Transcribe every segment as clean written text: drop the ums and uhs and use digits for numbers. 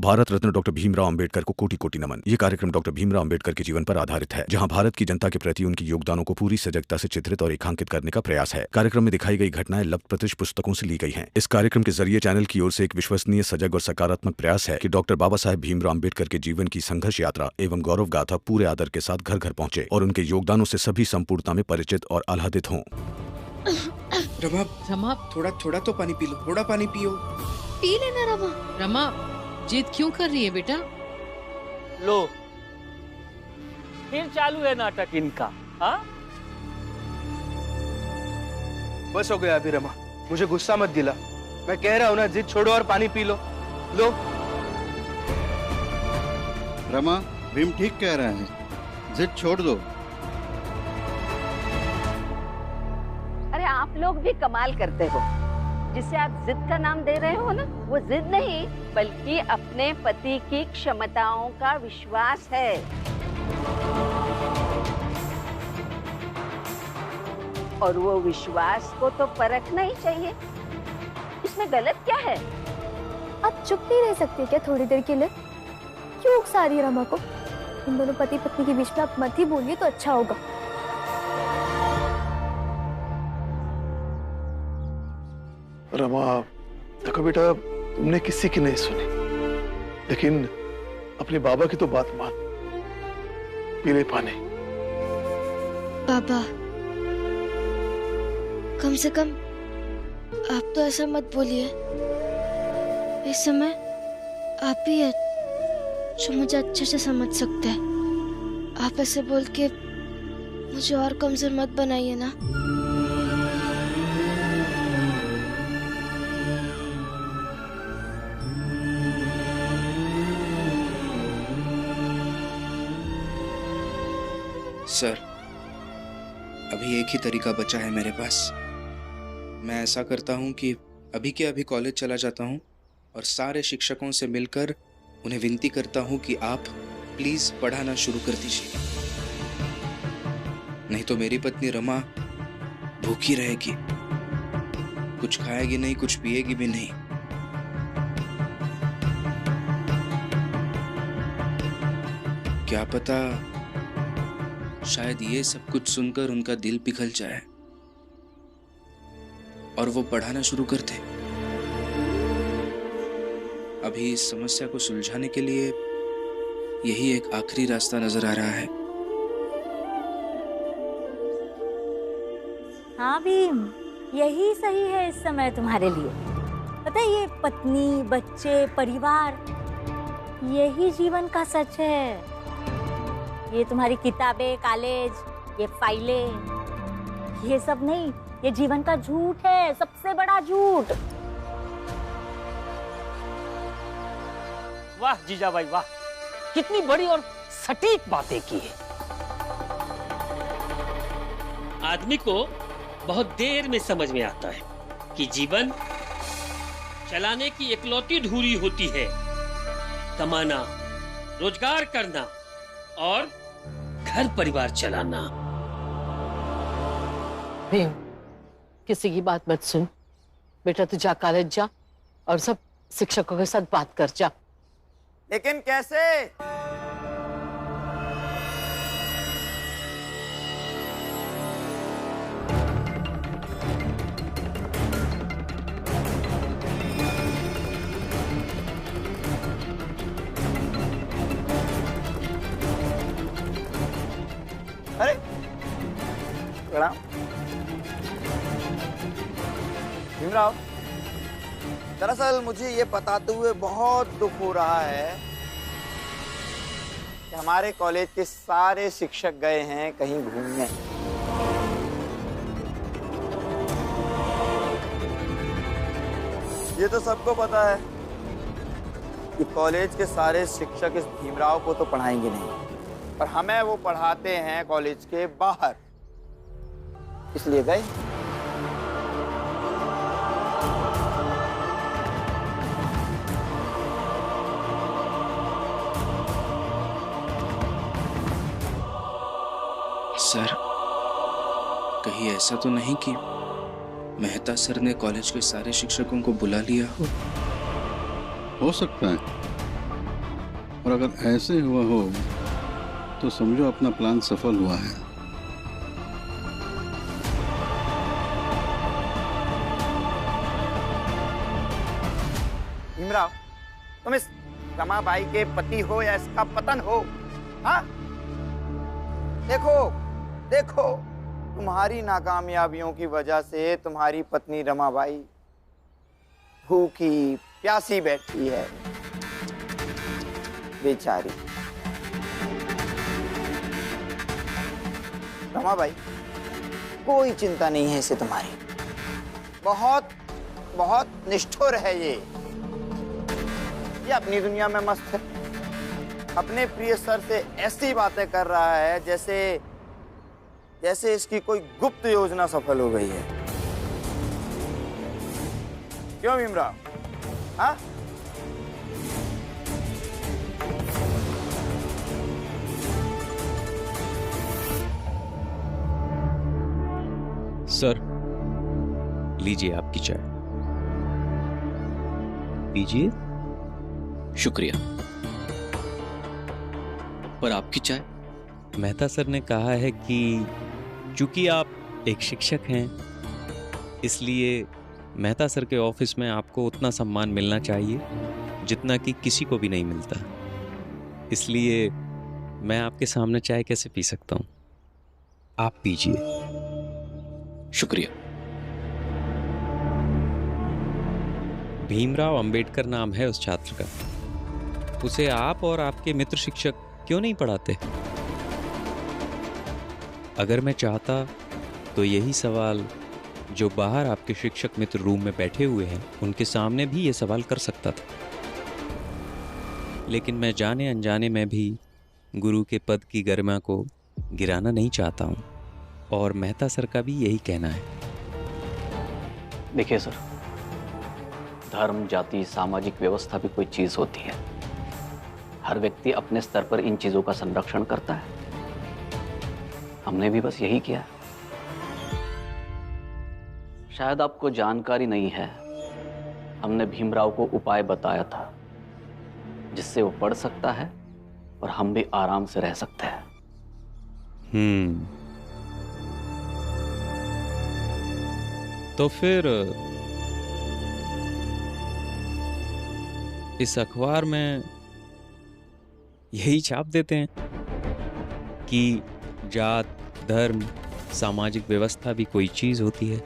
Bharat Ratna doctor Bhimrao Ambedkar को कोटि कोटि नमन। ये कार्यक्रम डॉक्टर भीमराव अंबेडकर के जीवन पर आधारित है, जहां भारत की जनता के प्रति उनके योगदानों को पूरी सजगता से चित्रित और रेखांकित करने का प्रयास है। कार्यक्रम में दिखाई गई घटनाएं लब्ध प्रतिष्ठ पुस्तकों से ली गई हैं। इस कार्यक्रम के जरिए चैनल की ओर से एक विश्वसनीय, सजग और सकारात्मक प्रयास है कि डॉक्टर बाबा साहेब भीमराव अंबेडकर के जीवन की संघर्ष यात्रा एवं गौरव गाथा पूरे आदर के साथ घर घर पहुंचे और उनके योगदानों से सभी संपूर्णता में परिचित और आह्लादित हों। रमा, थोड़ा तो पानी पी लो, थोड़ा पानी पियो। पी लेना रमा। रमा, जिद क्यों कर रही है बेटा? लो, फिर चालू है नाटक इनका। हाँ, बस हो गया अभी रमा, मुझे गुस्सा मत दिला। मैं कह रहा हूँ ना, जिद छोड़ो और पानी पी लो। लो। रमा, भीम ठीक कह रहे हैं, जिद छोड़ दो। अरे आप लोग भी कमाल करते हो। जिसे आप जिद का नाम दे रहे हो ना, वो जिद नहीं बल्कि अपने पति की क्षमताओं का विश्वास है। और वो विश्वास को तो परखना ही चाहिए। इसमें गलत क्या है? आप चुप नहीं रह सकते क्या थोड़ी देर के लिए? क्यों उकसा रही है रमा को? इन दोनों पति पत्नी के बीच में आप मत ही बोलिए तो अच्छा होगा। रमा, देखो बेटा, तुमने किसी की नहीं सुनी, लेकिन अपने बाबा की तो बात मान। पी ले पानी। बाबा, कम से कम आप तो ऐसा मत बोलिए। इस समय आप ही है जो मुझे अच्छे से समझ सकते हैं। आप ऐसे बोल के मुझे और कमजोर मत बनाइए ना। सर, अभी एक ही तरीका बचा है मेरे पास। मैं ऐसा करता हूँ कि अभी के अभी कॉलेज चला जाता हूँ और सारे शिक्षकों से मिलकर उन्हें विनती करता हूँ कि आप प्लीज पढ़ाना शुरू कर दीजिए। नहीं तो मेरी पत्नी रमा भूखी रहेगी, कुछ खाएगी नहीं, कुछ पिएगी भी नहीं। क्या पता शायद ये सब कुछ सुनकर उनका दिल पिघल जाए और वो पढ़ाना शुरू कर दे। अभी इस समस्या को सुलझाने के लिए यही एक आखिरी रास्ता नजर आ रहा है। हाँ भीम, यही सही है इस समय तुम्हारे लिए। पता है, ये पत्नी, बच्चे, परिवार, यही जीवन का सच है। ये तुम्हारी किताबें, कॉलेज, ये फाइलें, ये सब नहीं, ये जीवन का झूठ है, सबसे बड़ा झूठ। वाह जीजा भाई वाह, कितनी बड़ी और सटीक बातें की है। आदमी को बहुत देर में समझ में आता है कि जीवन चलाने की इकलौती धुरी होती है कमाना, रोजगार करना और घर परिवार चलाना। भीम, किसी की बात मत सुन बेटा, तू जा कॉलेज जा और सब शिक्षकों के साथ बात कर जा। लेकिन कैसे? अरे प्रणाम भीमराव। दरअसल मुझे ये बताते हुए बहुत दुख हो रहा है कि हमारे कॉलेज के सारे शिक्षक गए हैं कहीं घूमने। ये तो सबको पता है कि कॉलेज के सारे शिक्षक इस भीमराव को तो पढ़ाएंगे नहीं, पर हमें वो पढ़ाते हैं कॉलेज के बाहर, इसलिए गए। सर, कहीं ऐसा तो नहीं कि मेहता सर ने कॉलेज के सारे शिक्षकों को बुला लिया हो? हो सकता है, और अगर ऐसे हुआ हो तो समझो अपना प्लान सफल हुआ है। भीमराव, तुम इस रमाबाई के पति हो या इसका पतन हो, हाँ? देखो देखो, तुम्हारी नाकामयाबियों की वजह से तुम्हारी पत्नी रमाबाई भूखी प्यासी बैठी है, बेचारी। रमाबाई, कोई चिंता नहीं है इसे तुम्हारी। बहुत बहुत निष्ठुर है ये अपनी दुनिया में मस्त है। अपने प्रिय सर से ऐसी बातें कर रहा है जैसे जैसे इसकी कोई गुप्त योजना सफल हो गई है। क्यों भीमराव? हाँ? सर, लीजिए आपकी चाय। पीजिए। शुक्रिया। पर आपकी चाय? मेहता सर ने कहा है कि चूंकि आप एक शिक्षक हैं, इसलिए मेहता सर के ऑफिस में आपको उतना सम्मान मिलना चाहिए जितना कि किसी को भी नहीं मिलता। इसलिए मैं आपके सामने चाय कैसे पी सकता हूँ? आप पीजिए। शुक्रिया। भीमराव अंबेडकर नाम है उस छात्र का। उसे आप और आपके मित्र शिक्षक क्यों नहीं पढ़ाते? अगर मैं चाहता तो यही सवाल जो बाहर आपके शिक्षक मित्र रूम में बैठे हुए हैं उनके सामने भी ये सवाल कर सकता था, लेकिन मैं जाने अनजाने में भी गुरु के पद की गरिमा को गिराना नहीं चाहता हूँ, और मेहता सर का भी यही कहना है। देखिए सर, धर्म, जाति, सामाजिक व्यवस्था भी कोई चीज होती है। हर व्यक्ति अपने स्तर पर इन चीजों का संरक्षण करता है। हमने भी बस यही किया। शायद आपको जानकारी नहीं है, हमने भीमराव को उपाय बताया था जिससे वो पढ़ सकता है और हम भी आराम से रह सकते हैं। तो फिर इस अखबार में यही छाप देते हैं कि जात, धर्म, सामाजिक व्यवस्था भी कोई चीज होती है।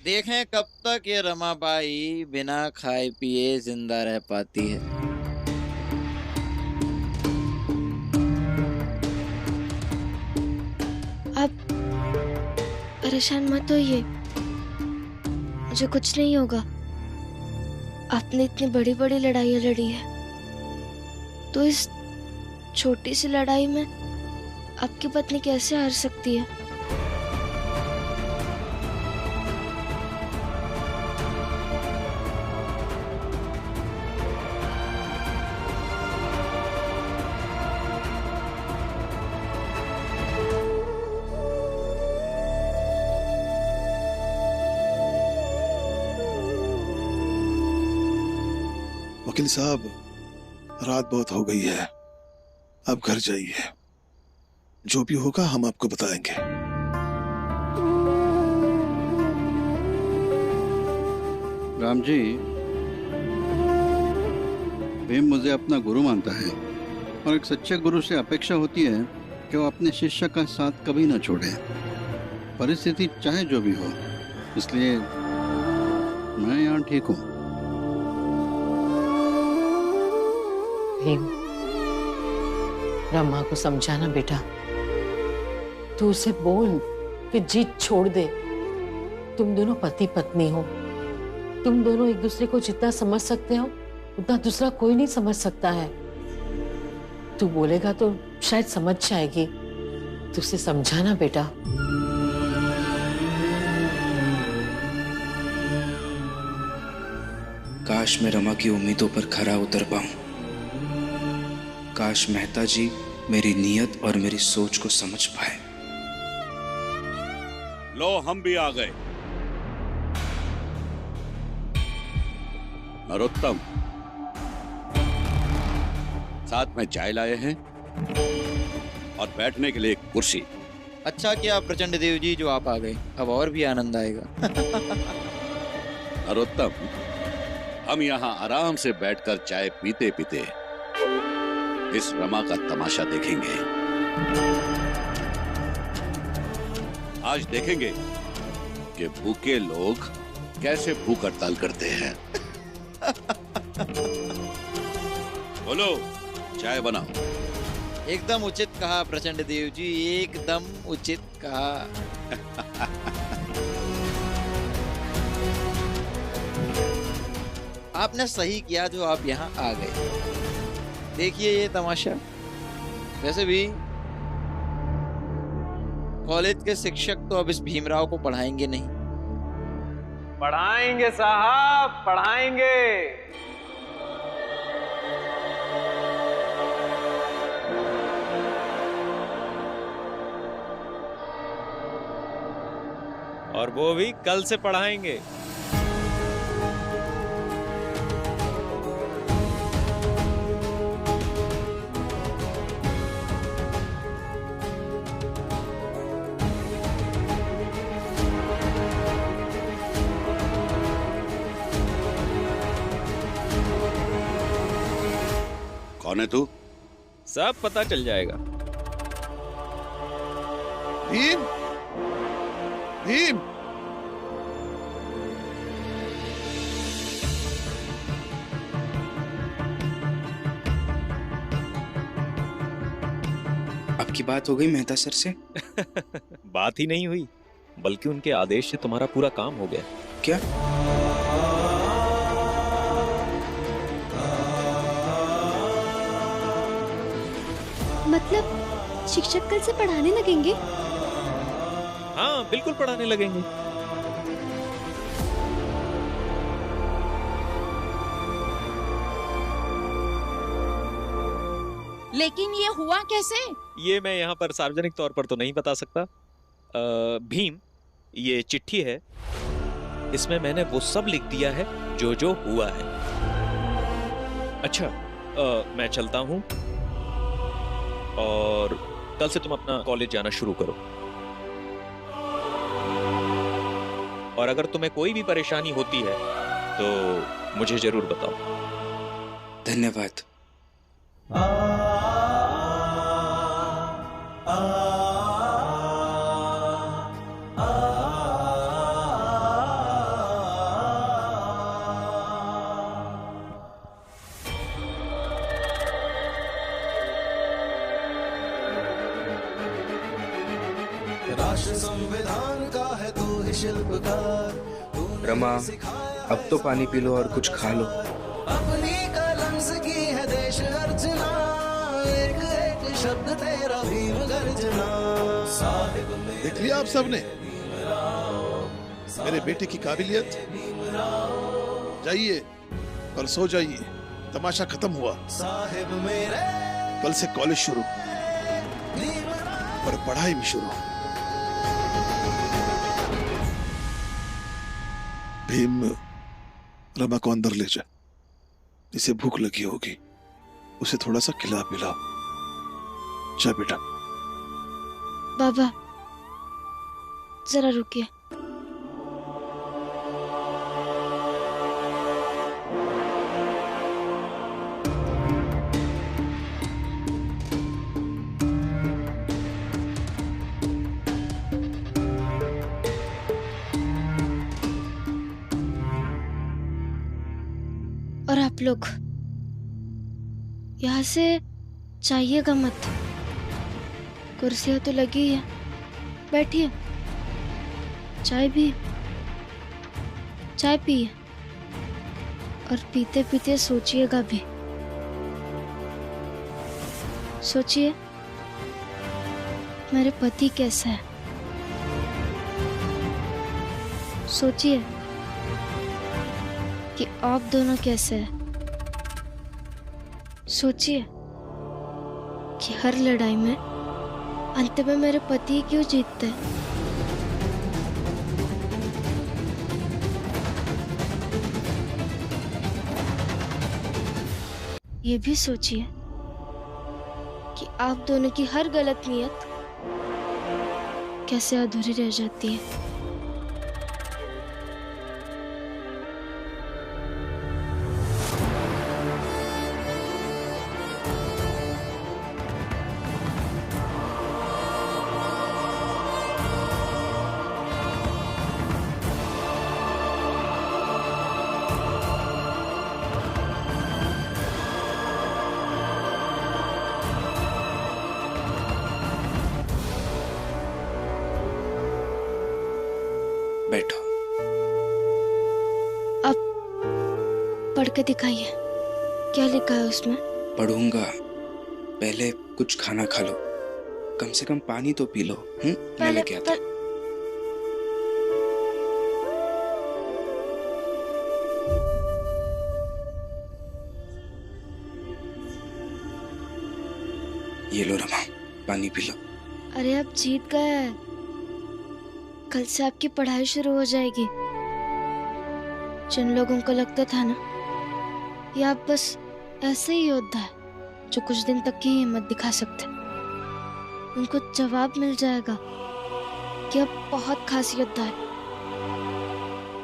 देखें कब तक ये रमाबाई बिना खाए पिए जिंदा रह पाती है। आप परेशान मत होइए, मुझे कुछ नहीं होगा। आपने इतनी बड़ी बड़ी लड़ाइयाँ लड़ी है, तो इस छोटी सी लड़ाई में आपकी पत्नी कैसे हार सकती है? वकील साहब, रात बहुत हो गई है, अब घर जाइए। जो भी होगा हम आपको बताएंगे। राम जी, भीम मुझे अपना गुरु मानता है और एक सच्चे गुरु से अपेक्षा होती है कि वो अपने शिष्य का साथ कभी ना छोड़े, परिस्थिति चाहे जो भी हो। इसलिए मैं यहाँ ठीक हूँ। भीम, रमा को समझाना बेटा। तू उसे बोल कि जीत छोड़ दे। तुम दोनों पति पत्नी हो, तुम दोनों एक दूसरे को जितना समझ सकते हो उतना दूसरा कोई नहीं समझ सकता है। तू बोलेगा तो शायद समझ जाएगी। तू उसे समझाना बेटा। काश मैं रमा की उम्मीदों पर खरा उतर पाऊं। काश मेहता जी मेरी नीयत और मेरी सोच को समझ पाए। लो, हम भी आ गए। नरोत्तम, साथ में चाय लाए हैं और बैठने के लिए एक कुर्सी। अच्छा किया प्रचंड देव जी जो आप आ गए, अब और भी आनंद आएगा। नरोत्तम, हम यहाँ आराम से बैठकर चाय पीते पीते इस रमा का तमाशा देखेंगे। आज देखेंगे कि भूखे लोग कैसे भूख हड़ताल करते हैं। बोलो, चाय बनाओ। एकदम उचित कहा प्रचंड देव जी, एकदम उचित कहा। आपने सही किया जो आप यहाँ आ गए। देखिए ये तमाशा। वैसे भी कॉलेज के शिक्षक तो अब इस भीमराव को पढ़ाएंगे नहीं। पढ़ाएंगे साहब, पढ़ाएंगे। और वो भी कल से पढ़ाएंगे। कौन है तू? सब पता चल जाएगा। भीम, भीम, आपकी बात हो गई मेहता सर से? बात ही नहीं हुई, बल्कि उनके आदेश से तुम्हारा पूरा काम हो गया। क्या? मतलब शिक्षक कल से पढ़ाने लगेंगे? हाँ, बिल्कुल पढ़ाने लगेंगे। लेकिन ये हुआ कैसे? ये मैं यहाँ पर सार्वजनिक तौर पर तो नहीं बता सकता। भीम, ये चिट्ठी है, इसमें मैंने वो सब लिख दिया है जो जो हुआ है। अच्छा, मैं चलता हूँ और कल से तुम अपना कॉलेज जाना शुरू करो। और अगर तुम्हें कोई भी परेशानी होती है तो मुझे जरूर बताओ। धन्यवाद। राष्ट्र संविधान का है तू ही शिल्पकार। रमा, अब तो पानी पी लो और कुछ खा लो। अपनी कलम से की है देश अर्चना, एक एक शब्द तेरा भीम गर्जना। देख लिया आप सबने मेरे बेटे की काबिलियत। जाइए और सो जाइए, तमाशा खत्म हुआ। कल से कॉलेज शुरू और पढ़ाई भी शुरू। भीम, रमा को अंदर ले जा। इसे भूख लगी होगी, उसे थोड़ा सा खिला पिलाओ। जा बेटा। बाबा, जरा रुकिए। और आप लोग यहाँ से जाइएगा मत। कुर्सियाँ तो लगी है, बैठिए, चाय भी, चाय पिए और पीते पीते सोचिएगा भी। सोचिए मेरे पति कैसा है, सोचिए कि आप दोनों कैसे हैं, सोचिए कि हर लड़ाई में अंत में मेरे पति क्यों जीतते हैं। ये भी सोचिए कि आप दोनों की हर गलत नियत कैसे अधूरी रह जाती है। बैठो। अब पढ़ के दिखाइए, क्या लिखा है उसमें? पढ़ूंगा, पहले कुछ खाना खा लो, कम से कम पानी तो पी लो। मैं लेके आता हूं। ये लो रमा, पानी पी लो। अरे आप जीत गए, कल से आपकी पढ़ाई शुरू हो जाएगी। जिन लोगों को लगता था ना ये आप बस ऐसे ही योद्धा है जो कुछ दिन तक की हिम्मत दिखा सकते, उनको जवाब मिल जाएगा कि अब बहुत खास योद्धा है।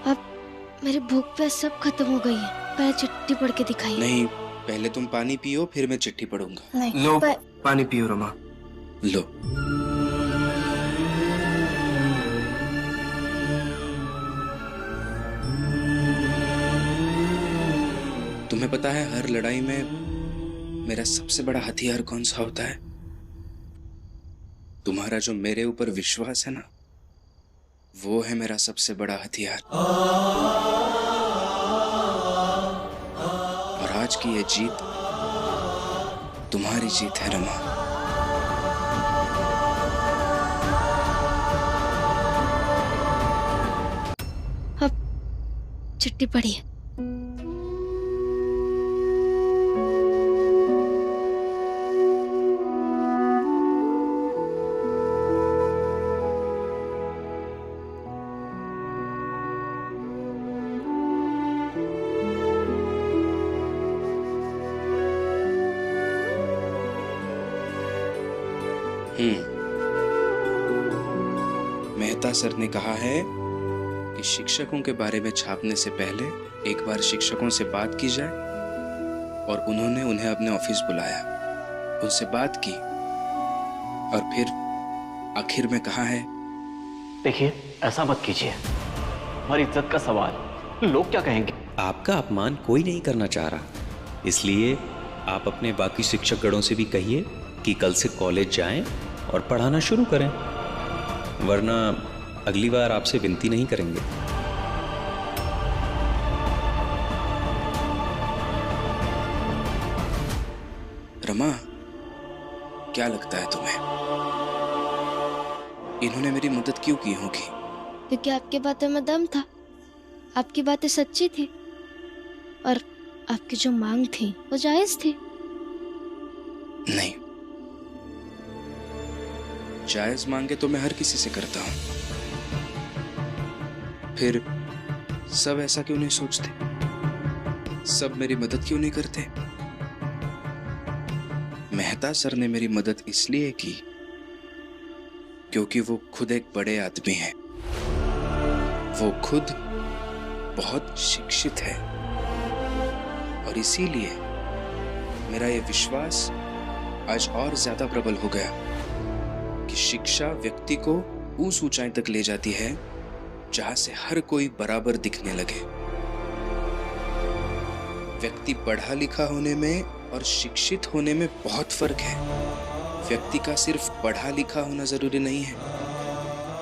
अब मेरी भूख पे सब खत्म हो गई है, पहले चिट्ठी पढ़ के दिखाइए। नहीं, पहले तुम पानी पियो, फिर मैं चिट्ठी पढ़ूंगा। नहीं, लो पानी पियो रमा। लो। तुम्हें पता है हर लड़ाई में मेरा सबसे बड़ा हथियार कौन सा होता है? तुम्हारा जो मेरे ऊपर विश्वास है ना, वो है मेरा सबसे बड़ा हथियार। और आज की ये जीत तुम्हारी जीत है रमा। अब चिट्ठी पढ़िए। मेहता सर ने कहा है कि शिक्षकों के बारे में छापने से पहले एक बार शिक्षकों से बात की जाए, और उन्होंने उन्हें अपने ऑफिस बुलाया, उनसे बात की, और फिर आखिर में कहा है, देखिए ऐसा मत कीजिए, हमारी इज्जत का सवाल, लोग क्या कहेंगे? आपका अपमान कोई नहीं करना चाह रहा, इसलिए आप अपने बाकी शिक्षकगणों से भी कहिए कि कल से कॉलेज जाएं और पढ़ाना शुरू करें, वरना अगली बार आपसे विनती नहीं करेंगे। रमा, क्या लगता है तुम्हें इन्होंने मेरी मदद क्यों की होगी? क्योंकि आपकी बातों में दम था, आपकी बातें सच्ची थी और आपकी जो मांग थी वो जायज थी। नहीं, जायज मांगे तो मैं हर किसी से करता हूं, फिर सब ऐसा क्यों नहीं सोचते? सब मेरी मदद क्यों नहीं करते? मेहता सर ने मेरी मदद इसलिए की क्योंकि वो खुद एक बड़े आदमी हैं, वो खुद बहुत शिक्षित है, और इसीलिए मेरा ये विश्वास आज और ज्यादा प्रबल हो गया कि शिक्षा व्यक्ति को उस ऊंचाई तक ले जाती है जहां से हर कोई बराबर दिखने लगे। व्यक्ति पढ़ा लिखा होने में और शिक्षित होने में बहुत फर्क है। व्यक्ति का सिर्फ पढ़ा लिखा होना जरूरी नहीं है।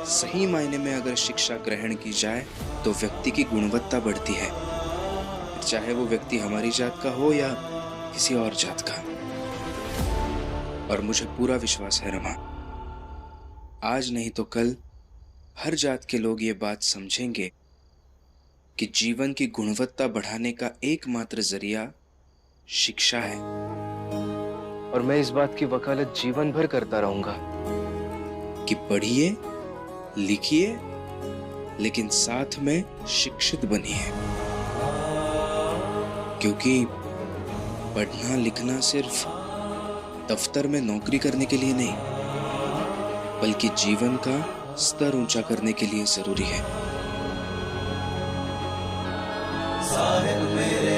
सही मायने में अगर शिक्षा ग्रहण की जाए तो व्यक्ति की गुणवत्ता बढ़ती है, चाहे वो व्यक्ति हमारी जात का हो या किसी और जात का। और मुझे पूरा विश्वास है रमा, आज नहीं तो कल हर जात के लोग ये बात समझेंगे कि जीवन की गुणवत्ता बढ़ाने का एकमात्र जरिया शिक्षा है। और मैं इस बात की वकालत जीवन भर करता रहूंगा कि पढ़िए, लिखिए, लेकिन साथ में शिक्षित बनिए, क्योंकि पढ़ना लिखना सिर्फ दफ्तर में नौकरी करने के लिए नहीं, बल्कि जीवन का स्तर ऊंचा करने के लिए जरूरी है। साहिल मेरे